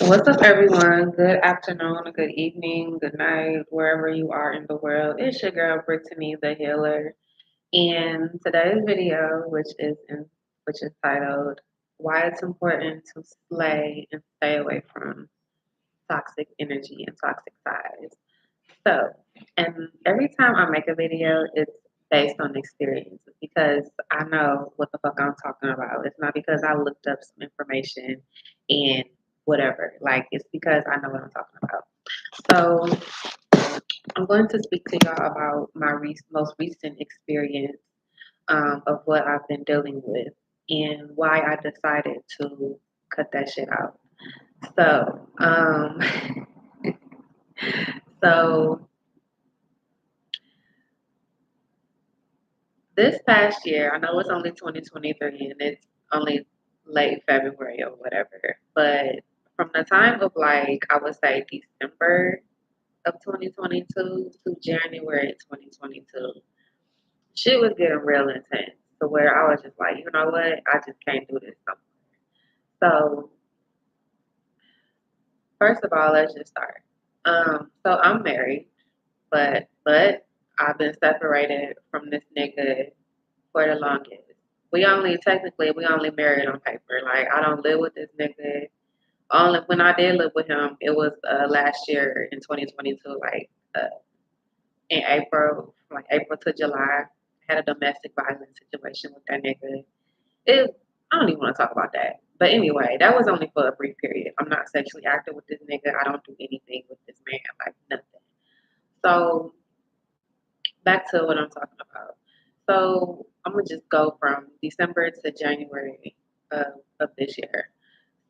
What's up, everyone? Good afternoon, good evening, good night, wherever you are in the world. It's your girl Brittany, the healer, and today's video, which is titled "Why It's Important to Slay and Stay Away from Toxic Energy and Toxic Ties." So, and every time I make a video, it's based on experience because I know what the fuck I'm talking about. It's not because I looked up some information and whatever. Like, it's because I know what I'm talking about. So, I'm going to speak to y'all about my most recent experience of what I've been dealing with and why I decided to cut that shit out. So, so this past year, I know it's only 2023 and it's only late February or whatever, but from the time of like, I would say December of 2022 to January 2022, shit was getting real intense to where I was just like, you know what, I just can't do this no more. So, first of all, let's just start. So I'm married, but I've been separated from this nigga for the longest. We only married on paper. Like I don't live with this nigga. Only when I did live with him, it was last year in 2022, like in April, from like April to July. Had a domestic violence situation with that nigga. It I don't even want to talk about that. But anyway, that was only for a brief period. I'm not sexually active with this nigga. I don't do anything with this man, like nothing. So back to what I'm talking about. So I'm gonna just go from December to January of this year.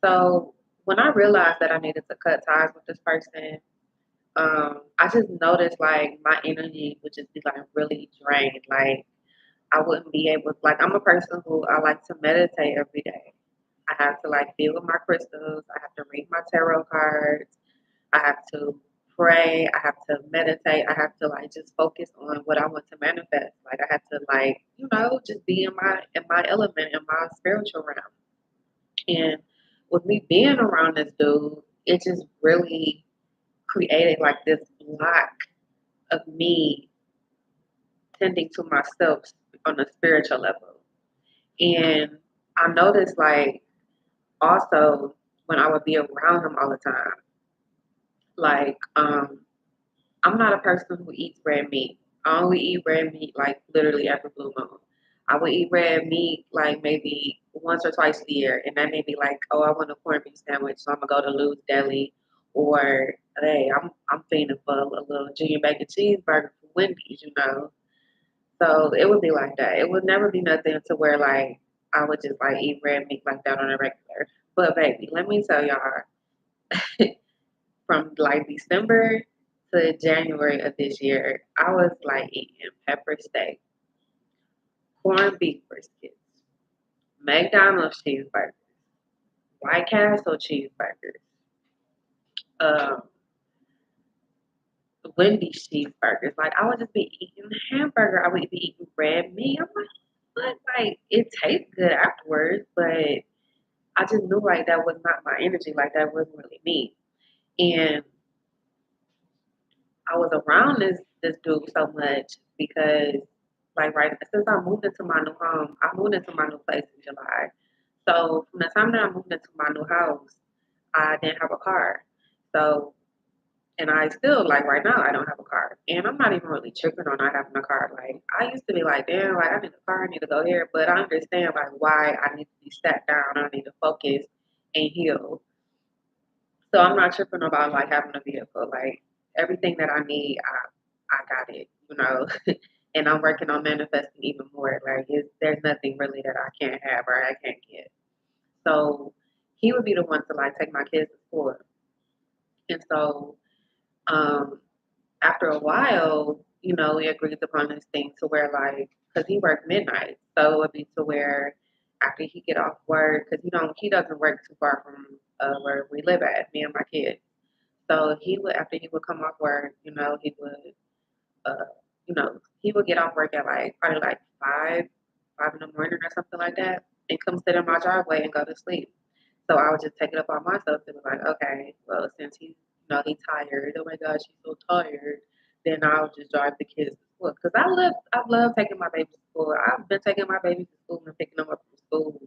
So when I realized that I needed to cut ties with this person, I just noticed like my energy would just be like really drained. Like I wouldn't be able like I'm a person who I like to meditate every day. I have to like deal with my crystals. I have to read my tarot cards. I have to pray. I have to meditate. I have to like just focus on what I want to manifest. Like I have to like just be in my element in my spiritual realm. And with me being around this dude, it just really created like this block of me tending to myself on a spiritual level. And I noticed like also when I would be around him all the time, like I'm not a person who eats red meat. I only eat red meat like literally every blue moon. I would eat red meat like maybe once or twice a year, and that may be like, oh, I want a corned beef sandwich, so I'm gonna go to Lou's Deli, or hey, I'm feeding for a little junior bacon cheeseburger from Wendy's. So it would be like that. It would never be nothing to where like I would just like eat red meat like that on a regular. But baby, let me tell y'all, from like December to January of this year, I was like eating pepper steak, corned beef briskets, McDonald's cheeseburgers, White Castle cheeseburgers, um, Wendy's cheeseburgers. Like I would just be eating hamburger. I would be eating red meat. I'm like, what? Like it tastes good afterwards, but I just knew like that was not my energy. Like that wasn't really me. And I was around this dude so much because like right since I moved into my new home, I moved into my new place in July. So from the time that I moved into my new house, I didn't have a car. So and I still like right now I don't have a car. And I'm not even really tripping on not having a car. Like I used to be like, damn, like I need a car, I need to go here. But I understand like why I need to be sat down, I need to focus and heal. So I'm not tripping about like having a vehicle. Like everything that I need, I got it. And I'm working on manifesting even more. Like there's nothing really that I can't have or I can't get. So he would be the one to like take my kids to school. And so um, after a while, we agreed upon this thing to where like, cause he worked midnight, so it would be to where after he get off work, cause he doesn't work too far from where we live at, me and my kids. So after he would come off work, uh, he would get off work at like probably like 5 in the morning or something like that, and come sit in my driveway and go to sleep. So I would just take it upon myself to be like, okay, well, since he's tired. Oh my gosh, he's so tired. Then I'll just drive the kids to school because I love taking my baby to school. I've been taking my baby to school and picking them up from school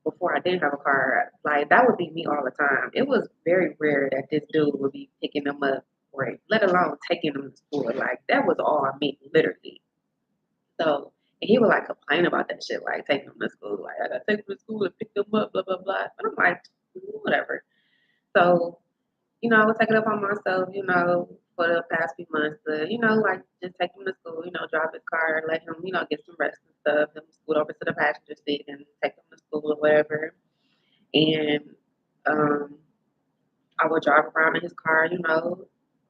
before I didn't have a car. Like that would be me all the time. It was very rare that this dude would be picking them up or let alone taking them to school. Like that was all me, literally. So and he would like complain about that shit, like taking them to school. Like I gotta take them to school and pick them up, blah blah blah. But I'm like, whatever. So I would take it upon myself, for the past few months to, like just take him to school, drive his car, let him, get some rest and stuff, then scoot over to the passenger seat and take him to school or whatever. And um, I would drive around in his car,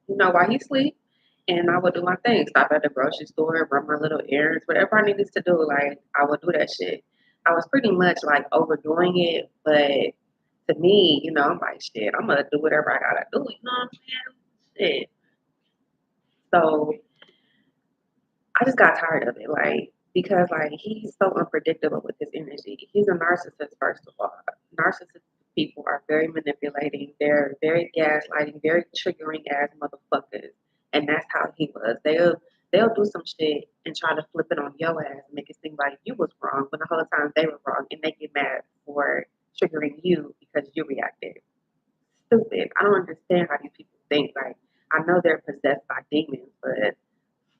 while he sleep. And I would do my thing, stop at the grocery store, run my little errands, whatever I needed to do, like I would do that shit. I was pretty much like overdoing it, but to me, I'm like, shit, I'm gonna do whatever I gotta do, you know what I'm saying? Shit. So I just got tired of it, like, because like he's so unpredictable with his energy. He's a narcissist, first of all. Narcissistic people are very manipulating, they're very gaslighting, very triggering ass motherfuckers. And that's how he was. They'll do some shit and try to flip it on your ass and make it seem like you was wrong when the whole time they were wrong and they get mad for triggering you because you reacted. Stupid. I don't understand how these people think. Like, I know they're possessed by demons, but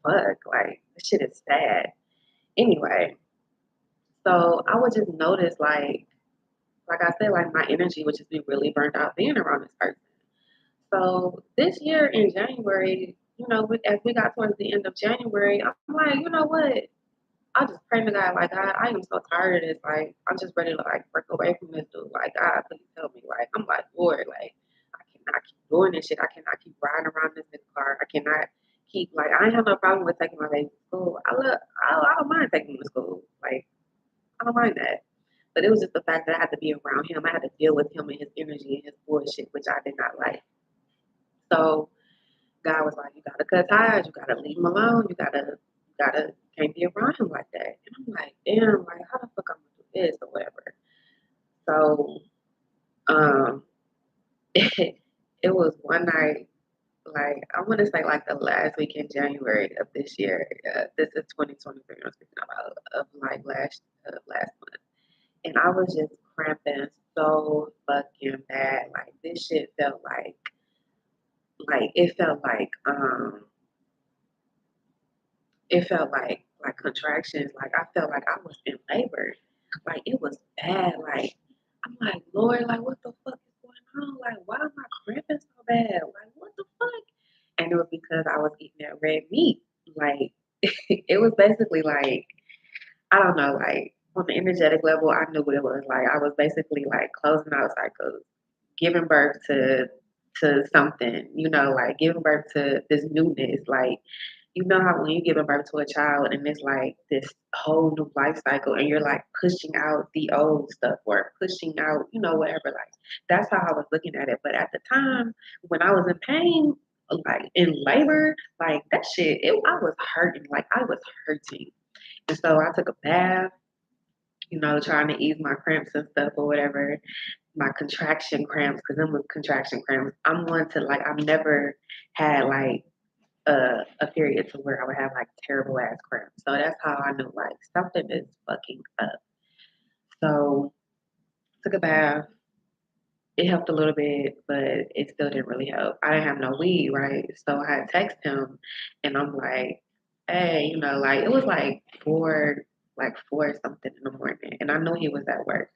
fuck, like, this shit is sad. Anyway, so I would just notice, like I said, like my energy would just be really burnt out being around this person. So this year in January, as we got towards the end of January, I'm like, you know what? I just pray to God, like, I am so tired of this. Like, I'm just ready to, like, break away from this dude. Like, God, please help me. Like, I'm like, Lord, like, I cannot keep doing this shit. I cannot keep riding around this nigga car. I cannot keep, like, I ain't have no problem with taking my baby to school. I don't mind taking him to school. Like, I don't mind that. But it was just the fact that I had to be around him. I had to deal with him and his energy and his bullshit, which I did not like. So God was like, you gotta cut ties. You gotta leave him alone. You gotta, can't be around him like that. And I'm like, damn, like, how the fuck I'm gonna do this or whatever. So, um, it was one night, like, I want to say like the last week in January of this year. This is 2023. I'm speaking about of like last month, and I was just cramping so fucking bad. Like this shit felt like it felt like contractions. Like I felt like I was in labor. Like it was bad. Like I'm like, Lord, like what the fuck is going on? Like why am I cramping so bad? Like what the fuck? And it was because I was eating that red meat. Like it was basically like I don't know, like on the energetic level, I knew what it was. Like I was basically like closing out cycles, giving birth to something, like giving birth to this newness. Like you know how when you giving birth to a child and it's like this whole new life cycle and you're like pushing out the old stuff or pushing out, whatever. Like that's how I was looking at it. But at the time when I was in pain, like in labor, like that shit, I was hurting. Like I was hurting. And so I took a bath, trying to ease my cramps and stuff or whatever, my contraction cramps, because them was contraction cramps. I'm one to like, I've never had like a period to where I would have like terrible ass cramps. So that's how I knew like something is fucking up. So took a bath. It helped a little bit, but it still didn't really help. I didn't have no weed, right? So I had text him and I'm like, hey, like it was like four something in the morning and I knew he was at work.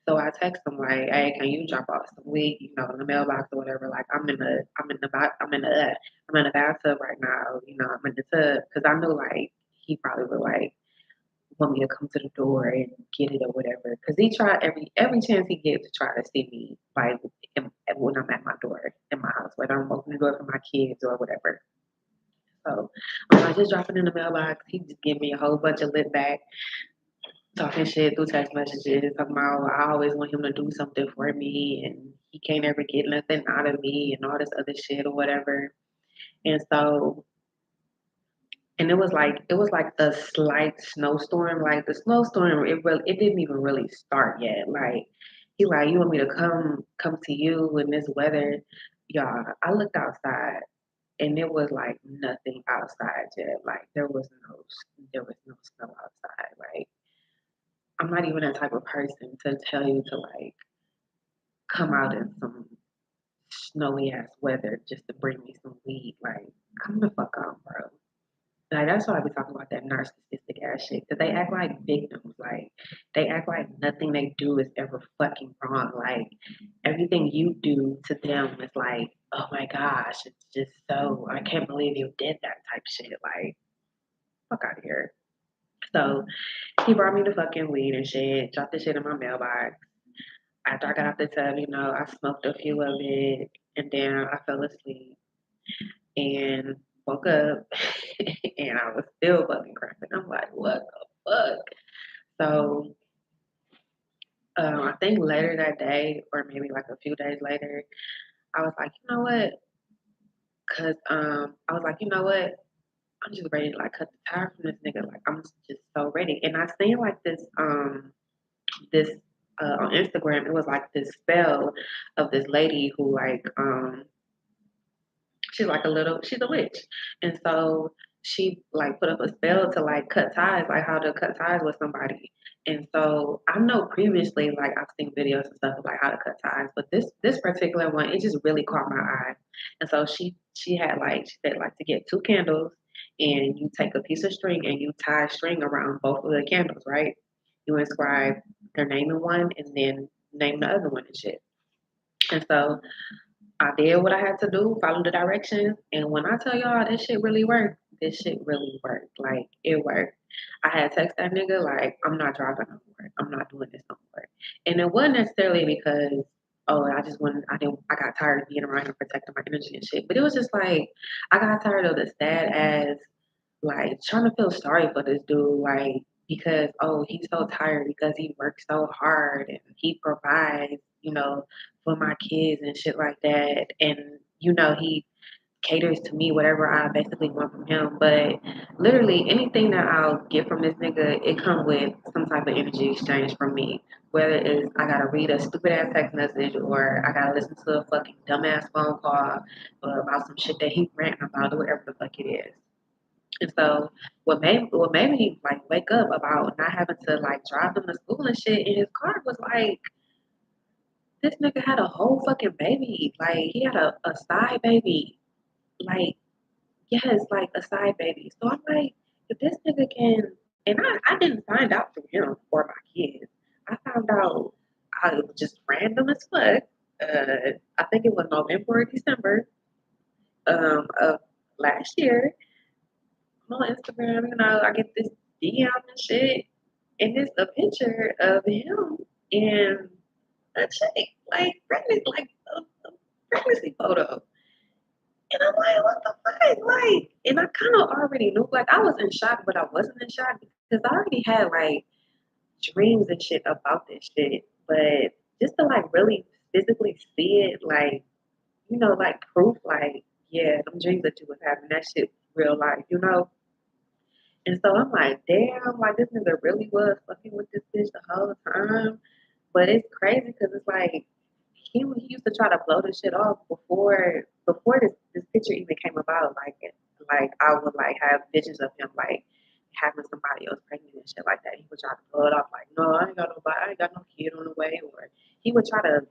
So I text him like, hey, can you drop off some weed, in the mailbox or whatever? Like I'm in the bathtub right now, I'm in the tub. Cause I knew like he probably would like want me to come to the door and get it or whatever. Because he tried every chance he gets to try to see me, like when I'm at my door in my house, whether I'm opening the door for my kids or whatever. So I'm like, just dropping in the mailbox. He just give me a whole bunch of lit back, talking shit through text messages, talking about I always want him to do something for me and he can't ever get nothing out of me and all this other shit or whatever. And so and it was like a slight snowstorm. Like the snowstorm, it didn't even really start yet. Like He like, you want me to come to you in this weather? Y'all, I looked outside and there was like nothing outside yet. Like there was no snow outside. Like I'm not even that type of person to tell you to like come out in some snowy ass weather just to bring me some weed. Like, come the fuck on, bro. Like that's why we talk about that narcissistic ass shit. Cause they act like victims. Like they act like nothing they do is ever fucking wrong. Like everything you do to them is like, oh my gosh, it's just so I can't believe you did that type shit. Like, fuck out of here. So he brought me the fucking weed and shit, dropped the shit in my mailbox. After I got out the tub, I smoked a few of it and then I fell asleep and woke up and I was still fucking cramping. I'm like, what the fuck? So I think later that day, or maybe like a few days later, I was like, you know what? Cause I was like, you know what? I'm just ready to like cut the tire from this nigga. Like I'm just so ready. And I seen like this on Instagram. It was like this spell of this lady who like she's a witch. And so she like put up a spell to like cut ties, like how to cut ties with somebody. And so I know previously like I've seen videos and stuff of like how to cut ties, but this particular one, it just really caught my eye. And so she said like to get two candles and you take a piece of string and you tie string around both of the candles, right? You inscribe their name in one and then name the other one and shit. And so I did what I had to do, follow the directions, and when I tell y'all this shit really worked, this shit really worked. Like it worked. I had text that nigga like I'm not driving no more. I'm not doing this no more. And it wasn't necessarily because I got tired of being around and protecting my energy and shit. But it was just like I got tired of the sad ass like trying to feel sorry for this dude, like because he's so tired because he works so hard and he provides, for my kids and shit like that. And he caters to me whatever I basically want from him. But literally anything that I'll get from this nigga, it come with some type of energy exchange from me. Whether it's I gotta read a stupid ass text message or I gotta listen to a fucking dumbass phone call about some shit that he ranting about or whatever the fuck it is. And so what made me like wake up about not having to like drive him to school and shit in his car was like this nigga had a whole fucking baby. Like he had a side baby. Like yes, like a side baby. So I'm like, if this nigga can and I didn't find out through him or my kids. I found out I was just random as fuck. I think it was November or December of last year on Instagram, I get this DM and shit, and it's a picture of him and a chick, like pregnant, like a pregnancy photo. And I'm like, what the fuck? Like, and I kind of already knew, like, I was in shock, but I wasn't in shock because I already had like dreams and shit about this shit. But just to like really physically see it, like, like proof, like, yeah, them dreams that you was having, that shit real life. And so I'm like, damn, like this nigga really was fucking with this bitch the whole time. But it's crazy because it's like he used to try to blow this shit off before this picture even came about. Like I would like have visions of him like having somebody else pregnant and shit like that. He would try to blow it off like, no, I ain't got nobody, I ain't got no kid on the way, or he would try to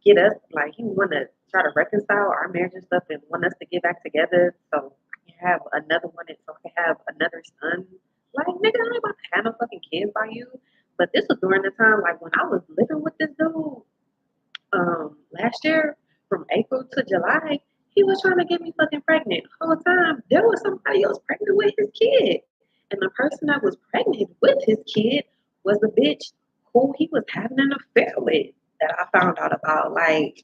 get us like he want to try to reconcile our marriage and stuff and want us to get back together so I can have another one and so I can have another son. Like nigga, I ain't about to have no fucking kids by you. But this was during the time like when I was living with this dude last year from April to July, he was trying to get me fucking pregnant. The whole time there was somebody else pregnant with his kid. And the person that was pregnant with his kid was the bitch who he was having an affair with that I found out about. Like,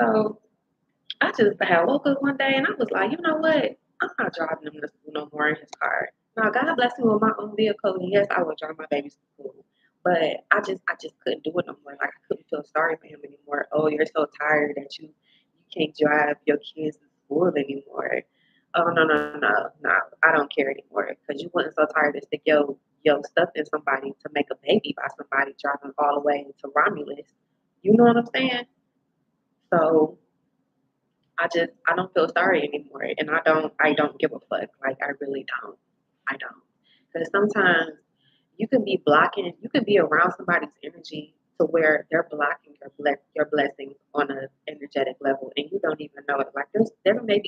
so I just had woke up one day and I was like, you know what? I'm not driving him to school no more in his car. Now God bless me with my own vehicle. And yes, I would drive my babies to school. But I just couldn't do it no more. Like I couldn't feel sorry for him anymore. Oh, you're so tired that you can't drive your kids to school anymore. Oh no, no, no, no. I don't care anymore. Because you wasn't so tired to stick your stuff in somebody to make a baby by somebody driving all the way to Romulus. You know what I'm saying? So I don't feel sorry anymore, and I don't give a fuck. Like I really don't. I don't. Because sometimes you can be around somebody's energy to where they're blocking your blessings on an energetic level, and you don't even know it. Like there may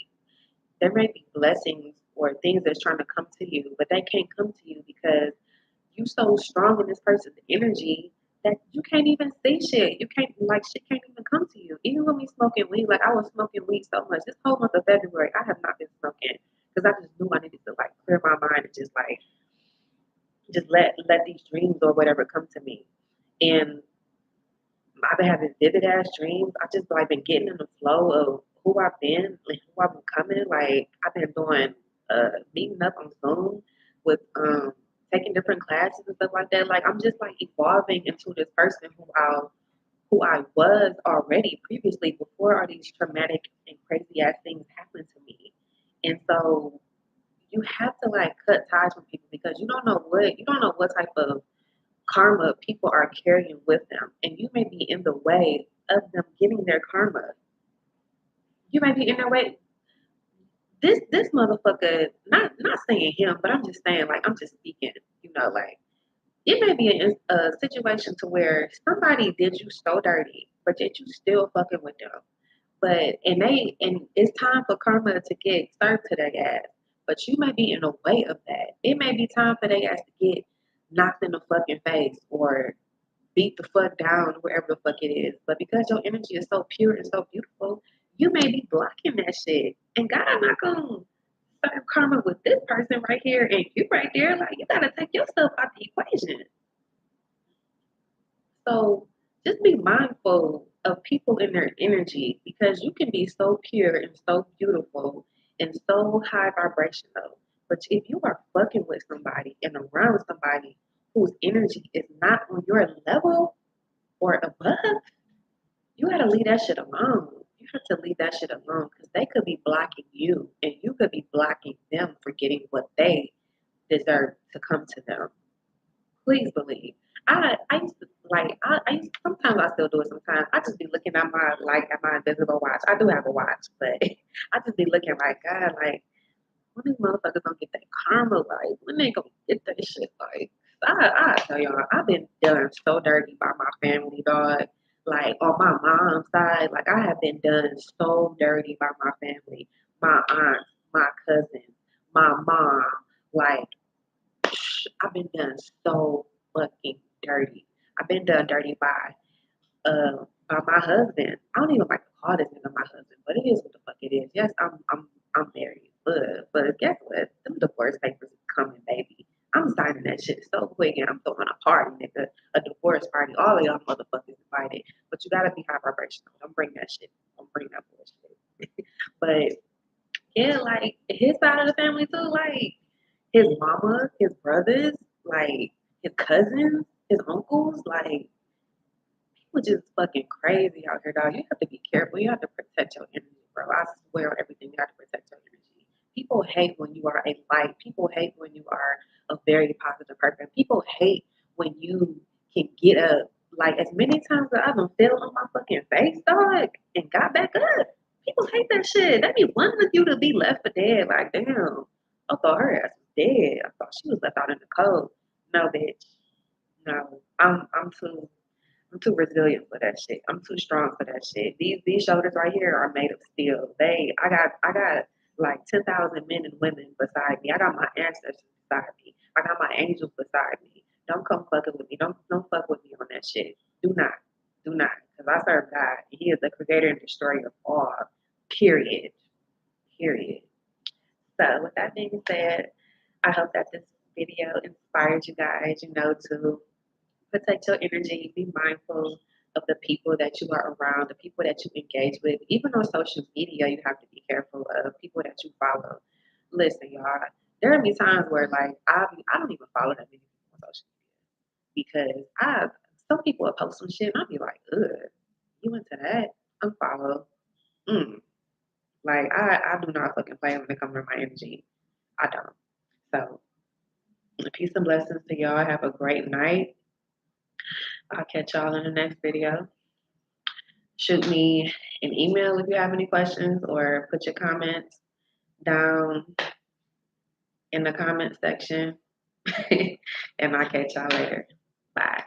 be blessings or things that's trying to come to you, but they can't come to you because you so strong in this person's energy that you can't even see shit. You can't like shit can't even come to you. Even when we smoking weed, like I was smoking weed so much. This whole month of February, I have not been smoking because I just knew I needed to like clear my mind and just let these dreams or whatever come to me. And I've been having vivid ass dreams. I just like been getting in the flow of who I've been, like who I've becoming. Like I've been doing meeting up on Zoom with taking different classes and stuff like that. Like I'm just like evolving into this person who I was already previously before all these traumatic and crazy ass things happened to me. And so you have to like cut ties with people because you don't know what type of karma people are carrying with them, and you may be in the way of them getting their karma. You may be in their way. This motherfucker, not saying him, but I'm just saying like I'm just speaking. Like it may be a situation to where somebody did you so dirty, but yet you still fucking with them. And it's time for karma to get served to their ass. But you may be in the way of that. It may be time for their ass to get knocked in the fucking face or beat the fuck down wherever the fuck it is. But because your energy is so pure and so beautiful, you may be blocking that shit. And God not gonna serve karma with this person right here and you right there. Like you gotta take yourself out the equation. So just be mindful of people in their energy because you can be so pure and so beautiful and so high vibrational. But if you are fucking with somebody and around somebody whose energy is not on your level or above, you gotta leave that shit alone. You have to leave that shit alone because they could be blocking you and you could be blocking them for getting what they deserve to come to them. Please believe. I used to like I used sometimes I still do it sometimes. I just be looking at my invisible watch. I do have a watch, but I just be looking like God, like when these motherfuckers gonna get that karma, like when they gonna get that shit, like I tell y'all, I've been done so dirty by my family, dog. Like on my mom's side, like I have been done so dirty by my family, my aunts, my cousins, my mom. Like I've been done so fucking dirty. I've been done dirty by my husband. I don't even like to call this nigga my husband, but it is what the fuck it is. Yes, I'm married, but guess what? Them divorce papers is coming, baby. I'm signing that shit so quick and I'm throwing a party, nigga, a divorce party. All of y'all motherfuckers invited, but you gotta be high vibrational. Don't bring that shit. Don't bring that bullshit. But yeah, like his side of the family too, like his mama, his brothers, like his cousins, his uncles, like people just fucking crazy out here, dog. You have to be careful. You have to protect your energy, bro. I swear on everything, you have to protect your energy. People hate when you are a light. People hate when you are a very positive person. People hate when you can get up. Like as many times as I've been fell on my fucking face, dog, and got back up. People hate that shit. They be wanting you to be left for dead. Like, damn, I thought her ass was dead. I thought she was left out in the cold. No, bitch. No, I'm too resilient for that shit. I'm too strong for that shit. These shoulders right here are made of steel. I got like 10,000 men and women beside me. I got my ancestors beside me. I got my angels beside me. Don't come fucking with me. Don't fuck with me on that shit. Do not. Do not. Because I serve God. He is the creator and destroyer of all. Period. Period. So with that being said, I hope that this video inspires you guys, to protect your energy, be mindful of the people that you are around, the people that you engage with. Even on social media, you have to be careful of people that you follow. Listen, y'all, there are be times where like I don't even follow that many people on social media because some people will post some shit and I'll be like, ugh, you into that? Unfollow. Mm. Like I do not fucking play when it comes to my energy. I don't. So Peace and blessings to y'all. Have a great night. I'll catch y'all in the next video. Shoot me an email if you have any questions, or put your comments down in the comment section. And I'll catch y'all later. Bye.